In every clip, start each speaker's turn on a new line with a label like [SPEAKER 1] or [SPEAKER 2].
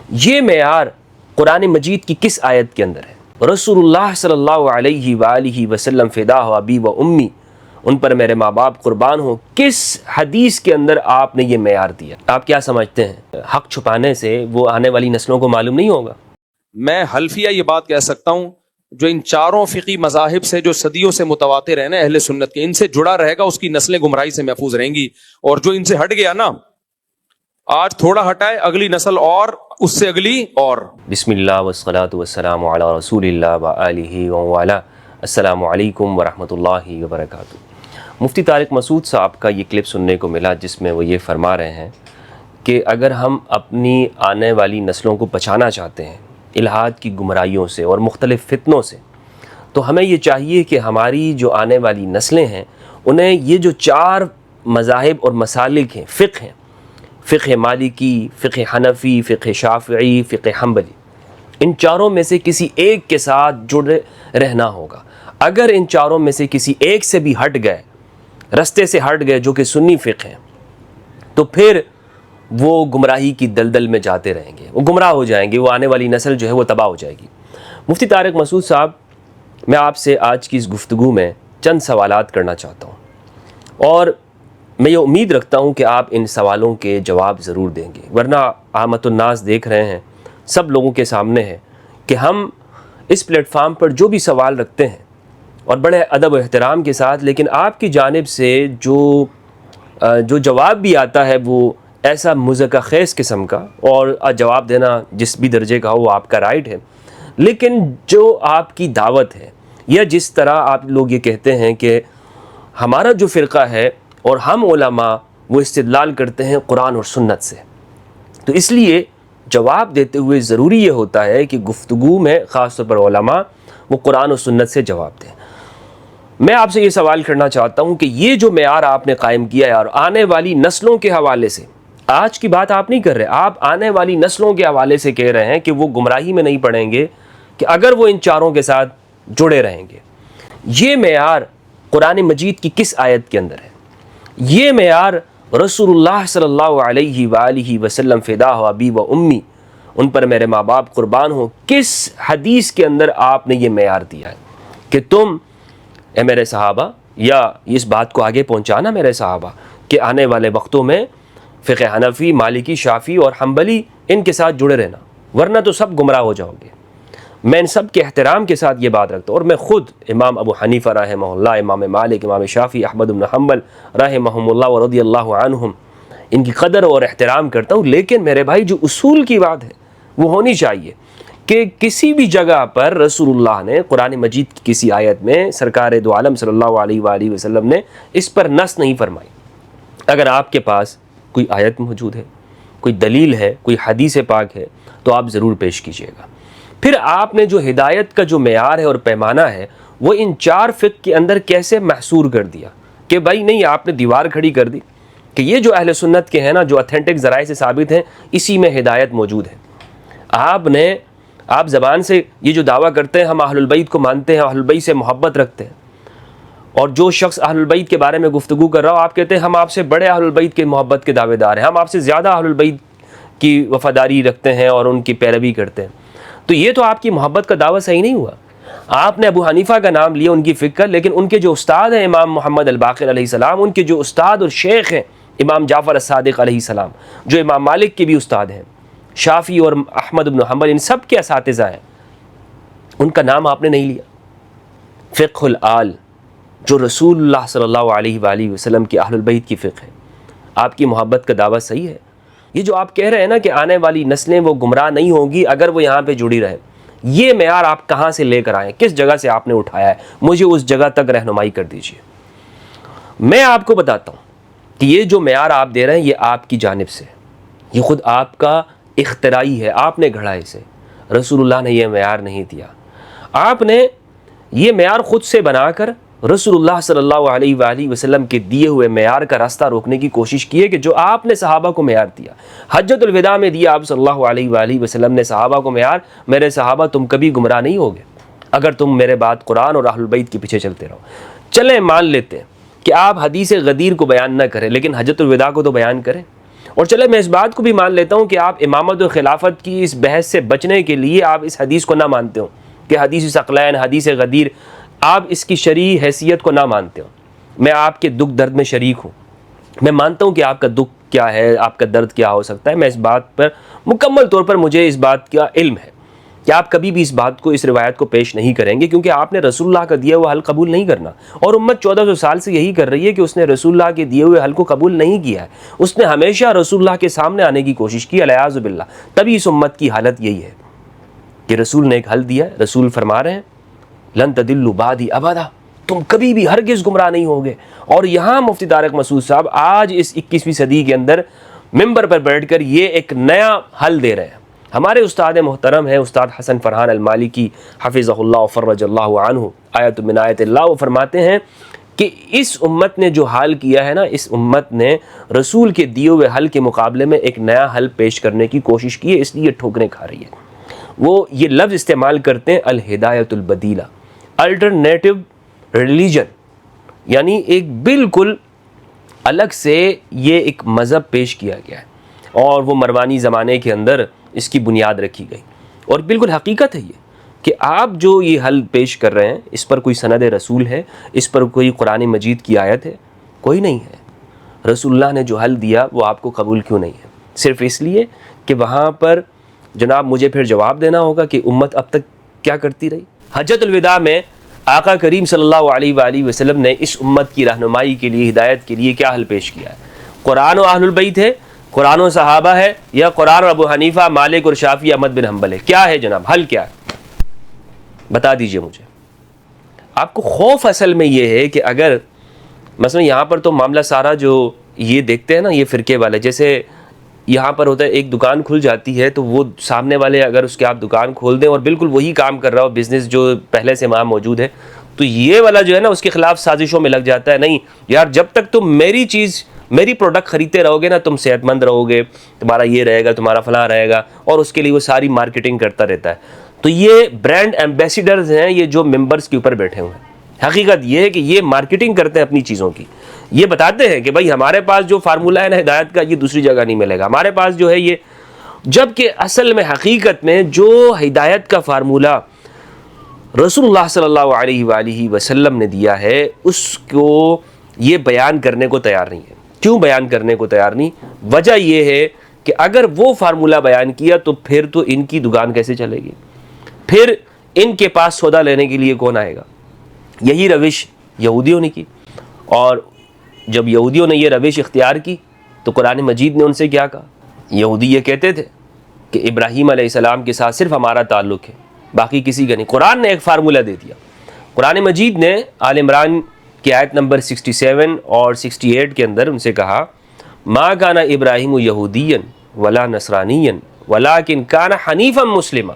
[SPEAKER 1] یہ معیار قرآن مجید کی کس آیت کے اندر ہے؟ رسول اللہ صلی اللہ علیہ وآلہ وسلم فدا ہو ابی و امی، ان پر میرے ماں باپ قربان ہوں، کس حدیث کے اندر آپ نے یہ معیار دیا؟ آپ کیا سمجھتے ہیں حق چھپانے سے وہ آنے والی نسلوں کو معلوم نہیں ہوگا؟
[SPEAKER 2] میں حلفیہ یہ بات کہہ سکتا ہوں، جو ان چاروں فقی مذاہب سے جو صدیوں سے متواتر ہیں نا اہل سنت کے، ان سے جڑا رہے گا اس کی نسلیں گمراہی سے محفوظ رہیں گی، اور جو ان سے ہٹ گیا نا، آج تھوڑا ہٹائے اگلی نسل اور اس سے اگلی اور۔
[SPEAKER 1] بسم اللہ والصلاۃ والسلام علی رسول اللہ وآلہ وعلا۔ السلام علیکم ورحمۃ اللہ وبرکاتہ۔ مفتی طارق مسعود صاحب کا یہ کلپ سننے کو ملا جس میں وہ یہ فرما رہے ہیں کہ اگر ہم اپنی آنے والی نسلوں کو بچانا چاہتے ہیں الحاد کی گمراہیوں سے اور مختلف فتنوں سے، تو ہمیں یہ چاہیے کہ ہماری جو آنے والی نسلیں ہیں انہیں یہ جو چار مذاہب اور مسالک ہیں، فقہ ہیں، فقہ مالکی، فقہ حنفی، فقہ شافعی، فقہ حنبلی، ان چاروں میں سے کسی ایک کے ساتھ جڑے رہنا ہوگا۔ اگر ان چاروں میں سے کسی ایک سے بھی ہٹ گئے، رستے سے ہٹ گئے جو کہ سنی فقہ ہیں، تو پھر وہ گمراہی کی دلدل میں جاتے رہیں گے، وہ گمراہ ہو جائیں گے، وہ آنے والی نسل جو ہے وہ تباہ ہو جائے گی۔ مفتی طارق مسعود صاحب، میں آپ سے آج کی اس گفتگو میں چند سوالات کرنا چاہتا ہوں، اور میں یہ امید رکھتا ہوں کہ آپ ان سوالوں کے جواب ضرور دیں گے، ورنہ عامت الناس دیکھ رہے ہیں، سب لوگوں کے سامنے ہے کہ ہم اس پلیٹ فارم پر جو بھی سوال رکھتے ہیں اور بڑے ادب و احترام کے ساتھ، لیکن آپ کی جانب سے جو جواب بھی آتا ہے وہ ایسا مذاکرہ خیز قسم کا، اور جواب دینا جس بھی درجے کا ہو وہ آپ کا رائٹ ہے، لیکن جو آپ کی دعوت ہے یا جس طرح آپ لوگ یہ کہتے ہیں کہ ہمارا جو فرقہ ہے اور ہم علماء وہ استدلال کرتے ہیں قرآن اور سنت سے، تو اس لیے جواب دیتے ہوئے ضروری یہ ہوتا ہے کہ گفتگو میں خاص طور پر علماء وہ قرآن و سنت سے جواب دیں۔ میں آپ سے یہ سوال کرنا چاہتا ہوں کہ یہ جو معیار آپ نے قائم کیا ہے اور آنے والی نسلوں کے حوالے سے، آج کی بات آپ نہیں کر رہے، آپ آنے والی نسلوں کے حوالے سے کہہ رہے ہیں کہ وہ گمراہی میں نہیں پڑیں گے کہ اگر وہ ان چاروں کے ساتھ جڑے رہیں گے۔ یہ معیار قرآن مجید کی کس آیت کے اندر ہے؟ یہ معیار رسول اللہ صلی اللہ علیہ وآلہ وسلم فدا ہو ابی و امی، ان پر میرے ماں باپ قربان ہوں، کس حدیث کے اندر آپ نے یہ معیار دیا ہے کہ تم اے میرے صحابہ، یا اس بات کو آگے پہنچانا میرے صحابہ کہ آنے والے وقتوں میں فقہ حنفی، مالکی، شافعی اور حنبلی ان کے ساتھ جڑے رہنا، ورنہ تو سب گمراہ ہو جاؤ گے۔ میں ان سب کے احترام کے ساتھ یہ بات رکھتا ہوں، اور میں خود امام ابو حنیفہ رحمہ اللہ، امام مالک، امام شافعی، احمد بن حنبل رحمہم اللہ ورضی اللہ عنہم، ان کی قدر اور احترام کرتا ہوں، لیکن میرے بھائی جو اصول کی بات ہے وہ ہونی چاہیے کہ کسی بھی جگہ پر رسول اللہ نے قرآن مجید کی کسی آیت میں سرکار دو عالم صلی اللہ علیہ وآلہ وسلم نے اس پر نص نہیں فرمائی۔ اگر آپ کے پاس کوئی آیت موجود ہے، کوئی دلیل ہے، کوئی حدیث پاک ہے، تو آپ ضرور پیش کیجئے گا۔ پھر آپ نے جو ہدایت کا جو معیار ہے اور پیمانہ ہے وہ ان چار فقہ کے اندر کیسے محصور کر دیا کہ بھائی نہیں، آپ نے دیوار کھڑی کر دی کہ یہ جو اہل سنت کے ہیں نا، جو اتھینٹک ذرائع سے ثابت ہیں، اسی میں ہدایت موجود ہے۔ آپ زبان سے یہ جو دعویٰ کرتے ہیں ہم اہل البیت کو مانتے ہیں، اہل البیت سے محبت رکھتے ہیں، اور جو شخص اہل البیت کے بارے میں گفتگو کر رہا ہو آپ کہتے ہیں ہم آپ سے بڑے اہل البیت کے محبت کے دعوے دار ہیں، ہم آپ سے زیادہ اہل البیت کی وفاداری رکھتے ہیں اور ان کی پیروی کرتے ہیں، تو یہ تو آپ کی محبت کا دعویٰ صحیح نہیں ہوا۔ آپ نے ابو حنیفہ کا نام لیا، ان کی فکر، لیکن ان کے جو استاد ہیں امام محمد الباقر علیہ السلام، ان کے جو استاد اور شیخ ہیں امام جعفر الصادق علیہ السلام، جو امام مالک کے بھی استاد ہیں، شافعی اور احمد بن حنبل، ان سب کے اساتذہ ہیں، ان کا نام آپ نے نہیں لیا۔ فقہ الآل، جو رسول اللہ صلی اللہ علیہ وآلہ وسلم کے اہل البیت کی فقہ ہے، آپ کی محبت کا دعویٰ صحیح ہے۔ یہ جو آپ کہہ رہے ہیں نا کہ آنے والی نسلیں وہ گمراہ نہیں ہوں گی اگر وہ یہاں پہ جڑی رہے، یہ معیار آپ کہاں سے لے کر آئے، کس جگہ سے آپ نے اٹھایا ہے؟ مجھے اس جگہ تک رہنمائی کر دیجیے۔ میں آپ کو بتاتا ہوں کہ یہ جو معیار آپ دے رہے ہیں یہ آپ کی جانب سے، یہ خود آپ کا اختراعی ہے، آپ نے گھڑا اسے، رسول اللہ نے یہ معیار نہیں دیا۔ آپ نے یہ معیار خود سے بنا کر رسول اللہ صلی اللہ علیہ وآلہ وسلم کے دیے ہوئے معیار کا راستہ روکنے کی کوشش کی ہے کہ جو آپ نے صحابہ کو معیار دیا، حجۃ الوداع میں دیا آپ صلی اللہ علیہ وآلہ وسلم نے صحابہ کو معیار، میرے صحابہ تم کبھی گمراہ نہیں ہوگے اگر تم میرے بات قرآن اور اہل البیت کے پیچھے چلتے رہو۔ چلیں مان لیتے ہیں کہ آپ حدیث غدیر کو بیان نہ کریں، لیکن حجۃ الوداع کو تو بیان کریں، اور چلے میں اس بات کو بھی مان لیتا ہوں کہ آپ امامت و خلافت کی اس بحث سے بچنے کے لیے آپ اس حدیث کو نہ مانتے ہو کہ حدیث ثقلین، حدیث غدیر، آپ اس کی شرعی حیثیت کو نہ مانتے ہو. میں آپ کے دکھ درد میں شریک ہوں، میں مانتا ہوں کہ آپ کا دکھ کیا ہے، آپ کا درد کیا ہو سکتا ہے. میں اس بات پر مکمل طور پر مجھے اس بات کا علم ہے کہ آپ کبھی بھی اس بات کو، اس روایت کو پیش نہیں کریں گے، کیونکہ آپ نے رسول اللہ کا دیا ہوا حل قبول نہیں کرنا. اور امت 1400 سال سے یہی کر رہی ہے کہ اس نے رسول اللہ کے دیے ہوئے حل کو قبول نہیں کیا ہے. اس نے ہمیشہ رسول اللہ کے سامنے آنے کی کوشش کی، الیاذ باللہ. تبھی اس امت کی حالت یہی ہے کہ رسول نے ایک حل دیا ہے، رسول فرما رہے ہیں لن تدلوا بعدی ابدا، تم کبھی بھی ہرگز گمراہ نہیں ہوگے. اور یہاں مفتی طارق مسعود صاحب آج اس 21ویں صدی کے اندر ممبر پر بیٹھ کر یہ ایک نیا حل دے رہے ہیں. ہمارے استاد محترم ہیں استاد حسن فرحان المالکی حفظہ اللہ و فرج اللہ عنہ، آیت من آیت اللہ، وہ فرماتے ہیں کہ اس امت نے جو حال کیا ہے نا، اس امت نے رسول کے دیے ہوئے حل کے مقابلے میں ایک نیا حل پیش کرنے کی کوشش کی ہے، اس لیے ٹھوکریں کھا رہی ہے. وہ یہ لفظ استعمال کرتے ہیں الہدایت البدیلہ، الٹرنیٹو ریلیجن، یعنی ایک بالکل الگ سے یہ ایک مذہب پیش کیا گیا ہے، اور وہ مروانی زمانے کے اندر اس کی بنیاد رکھی گئی. اور بالکل حقیقت ہے یہ کہ آپ جو یہ حل پیش کر رہے ہیں، اس پر کوئی سند رسول ہے، اس پر کوئی قرآن مجید کی آیت ہے؟ کوئی نہیں ہے. رسول اللہ نے جو حل دیا وہ آپ کو قبول کیوں نہیں ہے؟ صرف اس لیے کہ وہاں پر جناب مجھے پھر جواب دینا ہوگا کہ امت اب تک کیا کرتی رہی. حجۃ الوداع میں آقا کریم صلی اللہ علیہ وآلہ وسلم نے اس امت کی رہنمائی کے لیے، ہدایت کے لیے کیا حل پیش کیا ہے؟ قرآن و اہل البیت ہے، قرآن و صحابہ ہے، یا قرآن اور ابو حنیفہ، مالک اور شافعی، احمد بن حنبل ہے؟ کیا ہے جناب حل؟ کیا ہے بتا دیجئے مجھے. آپ کو خوف اصل میں یہ ہے کہ اگر مثلا یہاں پر تو معاملہ سارا جو یہ دیکھتے ہیں نا یہ فرقے والے، جیسے یہاں پر ہوتا ہے ایک دکان کھل جاتی ہے تو وہ سامنے والے اگر اس کے آپ دکان کھول دیں اور بالکل وہی کام کر رہا ہو، بزنس جو پہلے سے وہاں موجود ہے، تو یہ والا جو ہے نا اس کے خلاف سازشوں میں لگ جاتا ہے. نہیں یار، جب تک تم میری چیز، میری پروڈکٹ خریدتے رہو گے نا، تم صحت مند رہو گے، تمہارا یہ رہے گا، تمہارا فلاں رہے گا، اور اس کے لیے وہ ساری مارکیٹنگ کرتا رہتا ہے. تو یہ برانڈ ایمبیسیڈرز ہیں، یہ جو ممبرز کے اوپر بیٹھے ہوئے ہیں. حقیقت یہ ہے کہ یہ مارکیٹنگ کرتے ہیں اپنی چیزوں کی. یہ بتاتے ہیں کہ بھائی ہمارے پاس جو فارمولہ ہے نا ہدایت کا، یہ دوسری جگہ نہیں ملے گا، ہمارے پاس جو ہے یہ. جبکہ اصل میں حقیقت میں جو ہدایت کا فارمولہ رسول اللہ صلی اللہ علیہ وآلہ وسلم نے دیا ہے، اس کو یہ بیان کرنے کو تیار نہیں ہے. کیوں بیان کرنے کو تیار نہیں؟ وجہ یہ ہے کہ اگر وہ فارمولہ بیان کیا تو پھر تو ان کی دکان کیسے چلے گی؟ پھر ان کے پاس سودا لینے کے لیے کون آئے گا؟ یہی روش یہودیوں نے کی. اور جب یہودیوں نے یہ روش اختیار کی تو قرآن مجید نے ان سے کیا کہا؟ یہودی یہ کہتے تھے کہ ابراہیم علیہ السلام کے ساتھ صرف ہمارا تعلق ہے، باقی کسی کا نہیں. قرآن نے ایک فارمولہ دے دیا. قرآن مجید نے آل عمران کی آیت نمبر 67 اور 68 کے اندر ان سے کہا ما کان ابراہیم یہودیا ولا نصرانیا ولکن کان حنیفا مسلما.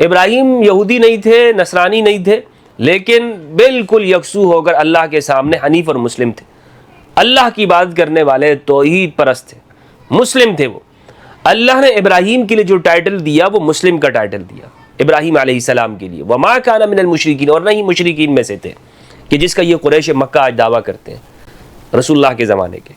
[SPEAKER 1] ابراہیم یہودی نہیں تھے، نصرانی نہیں تھے، لیکن بالکل یکسو ہو کر اللہ کے سامنے حنیف اور مسلم تھے. اللہ کی عبادت کرنے والے توحید پرست تھے، مسلم تھے. وہ اللہ نے ابراہیم کے لیے جو ٹائٹل دیا وہ مسلم کا ٹائٹل دیا ابراہیم علیہ السلام کے لیے. وما کان من المشرکین، اور نہ ہی مشرکین میں سے تھے، کہ جس کا یہ قریش مکہ آج دعویٰ کرتے ہیں رسول اللہ کے زمانے کے.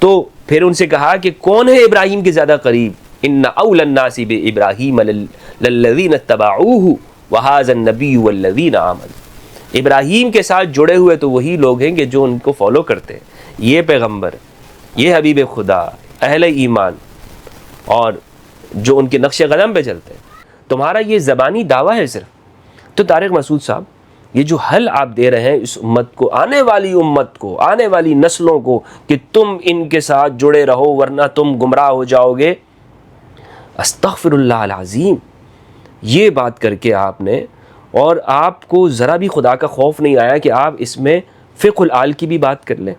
[SPEAKER 1] تو پھر ان سے کہا کہ کون ہے ابراہیم کے زیادہ قریب؟ ان اولی الناس بابراہیم للذین اتبعوہ وہذا النبی والذین آمنوا. ابراہیم کے ساتھ جڑے ہوئے تو وہی لوگ ہیں کہ جو ان کو فالو کرتے ہیں، یہ پیغمبر، یہ حبیب خدا، اہل ایمان، اور جو ان کے نقش قدم پہ چلتے ہیں. تمہارا یہ زبانی دعویٰ ہے صرف. تو طارق مسعود صاحب، یہ جو حل آپ دے رہے ہیں اس امت کو، آنے والی امت کو، آنے والی نسلوں کو، کہ تم ان کے ساتھ جڑے رہو ورنہ تم گمراہ ہو جاؤ گے، استغفر اللہ العظیم. یہ بات کر کے آپ نے، اور آپ کو ذرا بھی خدا کا خوف نہیں آیا کہ آپ اس میں فقہ الآل کی بھی بات کر لیں.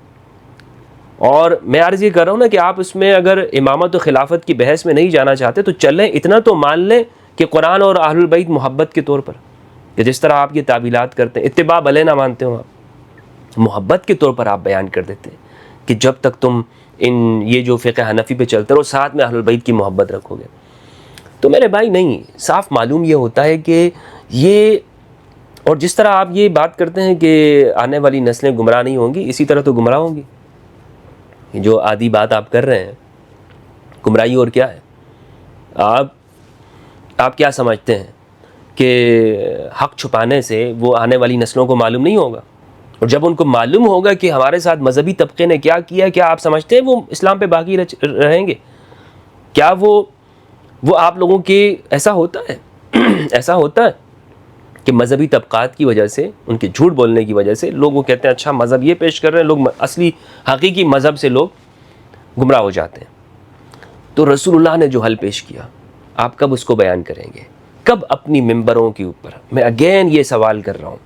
[SPEAKER 1] اور میں عرض یہ کر رہا ہوں نا کہ آپ اس میں اگر امامت و خلافت کی بحث میں نہیں جانا چاہتے تو چلیں، اتنا تو مان لیں کہ قرآن اور اہل البیت محبت کے طور پر، کہ جس طرح آپ یہ تعبیلات کرتے ہیں، اتباع بھلے نہ مانتے ہوں آپ، محبت کے طور پر آپ بیان کر دیتے ہیں کہ جب تک تم یہ جو فقہ حنفی پہ چلتے رہو ساتھ میں اہل البیت کی محبت رکھو گے. تو میرے بھائی نہیں، صاف معلوم یہ ہوتا ہے کہ یہ، اور جس طرح آپ یہ بات کرتے ہیں کہ آنے والی نسلیں گمراہ نہیں ہوں گی، اسی طرح تو گمراہ ہوں گی. جو آدھی بات آپ کر رہے ہیں گمراہی اور کیا ہے؟ آپ کیا سمجھتے ہیں کہ حق چھپانے سے وہ آنے والی نسلوں کو معلوم نہیں ہوگا؟ اور جب ان کو معلوم ہوگا کہ ہمارے ساتھ مذہبی طبقے نے کیا کیا، کیا آپ سمجھتے ہیں وہ اسلام پہ باقی رہیں گے؟ کیا وہ آپ لوگوں کے ایسا ہوتا ہے ایسا ہوتا ہے کہ مذہبی طبقات کی وجہ سے، ان کے جھوٹ بولنے کی وجہ سے لوگ وہ کہتے ہیں اچھا مذہب یہ پیش کر رہے ہیں، لوگ اصلی حقیقی مذہب سے لوگ گمراہ ہو جاتے ہیں۔ تو رسول اللہ نے جو حل پیش کیا، آپ کب اس کو بیان کریں گے؟ کب اپنی ممبروں کے اوپر؟ میں اگین یہ سوال کر رہا ہوں،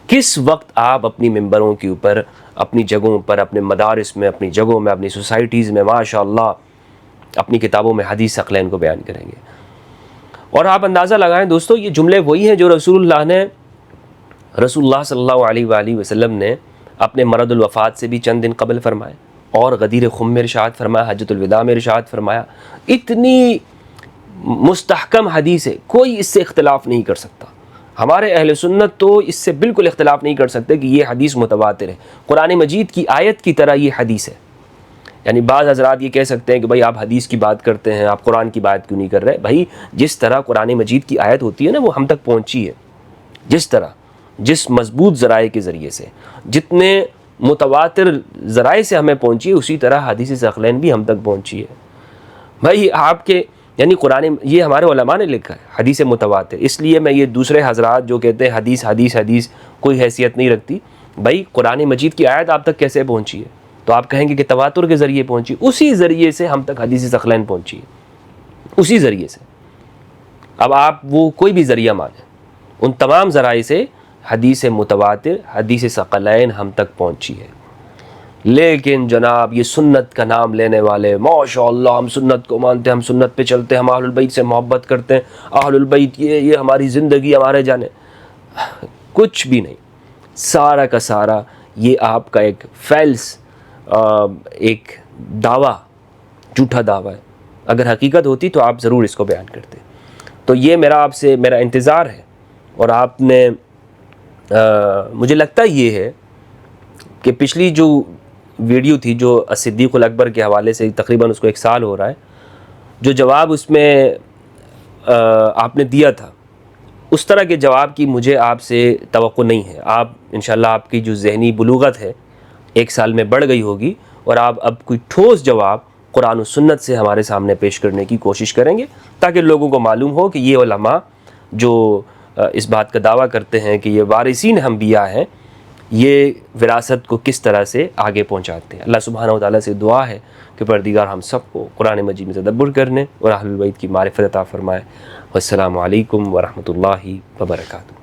[SPEAKER 1] کس وقت آپ اپنی ممبروں کے اوپر، اپنی جگہوں پر، اپنے مدارس میں، اپنی جگہوں میں، اپنی سوسائٹیز میں ماشاءاللہ اپنی کتابوں میں حدیث ثقلین کو بیان کریں گے؟ اور آپ اندازہ لگائیں دوستو، یہ جملے وہی ہیں جو رسول اللہ صلی اللہ علیہ وآلہ وسلم نے اپنے مرض الوفات سے بھی چند دن قبل فرمائے، اور غدیر خم میں ارشاد فرمایا، حجۃ الوداع میں ارشاد فرمایا۔ اتنی مستحکم حدیث ہے، کوئی اس سے اختلاف نہیں کر سکتا۔ ہمارے اہل سنت تو اس سے بالکل اختلاف نہیں کر سکتے کہ یہ حدیث متواتر ہے، قرآن مجید کی آیت کی طرح یہ حدیث ہے۔ یعنی بعض حضرات یہ کہہ سکتے ہیں کہ بھائی آپ حدیث کی بات کرتے ہیں، آپ قرآن کی بات کیوں نہیں کر رہے؟ بھائی جس طرح قرآن مجید کی آیت ہوتی ہے نا، وہ ہم تک پہنچی ہے، جس مضبوط ذرائع کے ذریعے سے، جتنے متواتر ذرائع سے ہمیں پہنچی ہے، اسی طرح حدیث ثقلین بھی ہم تک پہنچی ہے۔ بھائی آپ کے یعنی قرآن، یہ ہمارے علماء نے لکھا ہے حدیث متواتر، اس لیے میں یہ دوسرے حضرات جو کہتے ہیں حدیث کوئی حیثیت نہیں رکھتی، بھائی قرآن مجید کی آیت آپ تک کیسے پہنچی ہے؟ تو آپ کہیں گے کہ تواتر کے ذریعے پہنچی، اسی ذریعے سے ہم تک حدیث ثقلین پہنچی ہے، اسی ذریعے سے۔ اب آپ وہ کوئی بھی ذریعہ مانیں، ان تمام ذرائع سے حدیث متواتر، حدیث ثقلین ہم تک پہنچی ہے۔ لیکن جناب یہ سنت کا نام لینے والے، ماشاءاللہ ہم سنت کو مانتے ہیں، ہم سنت پہ چلتے ہیں، ہم اہل البیت سے محبت کرتے ہیں، اہل البیت یہ ہماری زندگی، ہمارے جانے، کچھ بھی نہیں، سارا کا سارا یہ آپ کا ایک فیلس، ایک دعویٰ، جھوٹا دعویٰ ہے۔ اگر حقیقت ہوتی تو آپ ضرور اس کو بیان کرتے۔ تو یہ آپ سے میرا انتظار ہے، اور آپ نے مجھے لگتا یہ ہے کہ پچھلی جو ویڈیو تھی جو صدیق الاکبر کے حوالے سے، تقریباً اس کو 1 سال ہو رہا ہے، جو جواب اس میں آپ نے دیا تھا، اس طرح کے جواب کی مجھے آپ سے توقع نہیں ہے۔ آپ انشاءاللہ آپ کی جو ذہنی بلوغت ہے 1 سال میں بڑھ گئی ہوگی، اور آپ اب کوئی ٹھوس جواب قرآن و سنت سے ہمارے سامنے پیش کرنے کی کوشش کریں گے، تاکہ لوگوں کو معلوم ہو کہ یہ علماء جو اس بات کا دعویٰ کرتے ہیں کہ یہ وارثین انبیاء ہیں، یہ وراثت کو کس طرح سے آگے پہنچاتے ہیں۔ اللہ سبحانہ و تعالیٰ سے دعا ہے کہ پروردگار ہم سب کو قرآن مجید میں تدبر کرنے اور اہل البیت کی معرفت عطا فرمائے۔ والسلام علیکم ورحمۃ اللہ وبرکاتہ۔